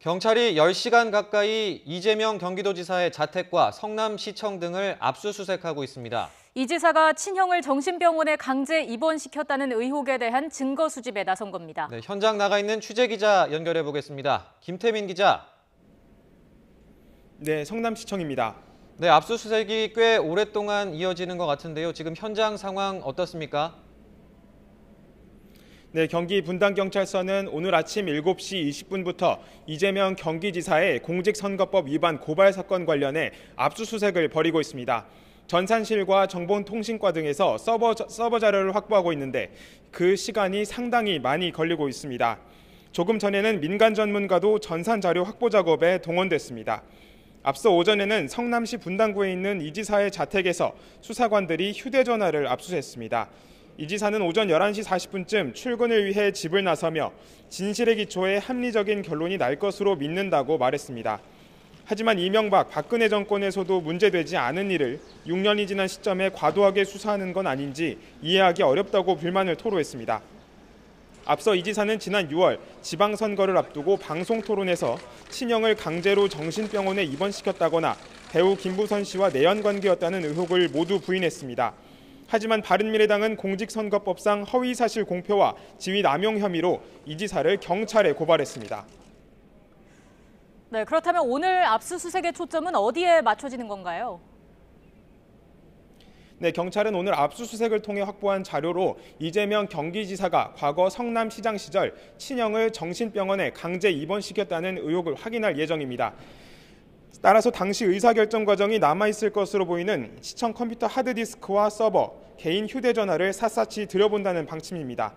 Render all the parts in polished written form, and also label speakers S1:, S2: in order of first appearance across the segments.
S1: 경찰이 10시간 가까이 이재명 경기도지사의 자택과 성남시청 등을 압수수색하고 있습니다.
S2: 이 지사가 친형을 정신병원에 강제 입원시켰다는 의혹에 대한 증거 수집에 나선 겁니다.
S1: 네, 현장 나가 있는 취재기자 연결해 보겠습니다. 김태민 기자.
S3: 네, 성남시청입니다.
S1: 네, 압수수색이 꽤 오랫동안 이어지는 것 같은데요. 지금 현장 상황 어떻습니까?
S3: 네, 경기 분당경찰서는 오늘 아침 7시 20분부터 이재명 경기지사의 공직선거법 위반 고발 사건 관련해 압수수색을 벌이고 있습니다. 전산실과 정보통신과 등에서 서버 자료를 확보하고 있는데 그 시간이 상당히 많이 걸리고 있습니다. 조금 전에는 민간 전문가도 전산 자료 확보 작업에 동원됐습니다. 앞서 오전에는 성남시 분당구에 있는 이 지사의 자택에서 수사관들이 휴대전화를 압수했습니다. 이 지사는 오전 11시 40분쯤 출근을 위해 집을 나서며 진실에 기초해 합리적인 결론이 날 것으로 믿는다고 말했습니다. 하지만 이명박, 박근혜 정권에서도 문제되지 않은 일을 6년이 지난 시점에 과도하게 수사하는 건 아닌지 이해하기 어렵다고 불만을 토로했습니다. 앞서 이 지사는 지난 6월 지방선거를 앞두고 방송토론에서 친형을 강제로 정신병원에 입원시켰다거나 배우 김부선 씨와 내연관계였다는 의혹을 모두 부인했습니다. 하지만 바른미래당은 공직선거법상 허위사실 공표와 지위 남용 혐의로 이 지사를 경찰에 고발했습니다.
S2: 네, 그렇다면 오늘 압수수색의 초점은 어디에 맞춰지는 건가요?
S3: 네, 경찰은 오늘 압수수색을 통해 확보한 자료로 이재명 경기지사가 과거 성남시장 시절 친형을 정신병원에 강제 입원시켰다는 의혹을 확인할 예정입니다. 따라서 당시 의사결정 과정이 남아있을 것으로 보이는 시청 컴퓨터 하드디스크와 서버, 개인 휴대전화를 샅샅이 들여본다는 방침입니다.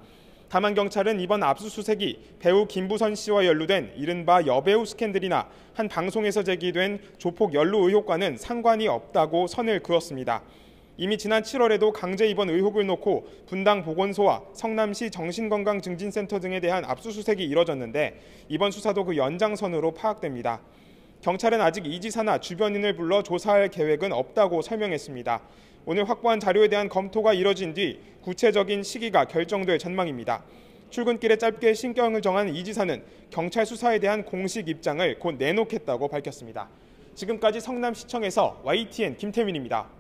S3: 다만 경찰은 이번 압수수색이 배우 김부선 씨와 연루된 이른바 여배우 스캔들이나 한 방송에서 제기된 조폭 연루 의혹과는 상관이 없다고 선을 그었습니다. 이미 지난 7월에도 강제 입원 의혹을 놓고 분당 보건소와 성남시 정신건강증진센터 등에 대한 압수수색이 이뤄졌는데 이번 수사도 그 연장선으로 파악됩니다. 경찰은 아직 이 지사나 주변인을 불러 조사할 계획은 없다고 설명했습니다. 오늘 확보한 자료에 대한 검토가 이뤄진 뒤 구체적인 시기가 결정될 전망입니다. 출근길에 짧게 신경을 정한 이 지사는 경찰 수사에 대한 공식 입장을 곧 내놓겠다고 밝혔습니다. 지금까지 성남시청에서 YTN 김태민입니다.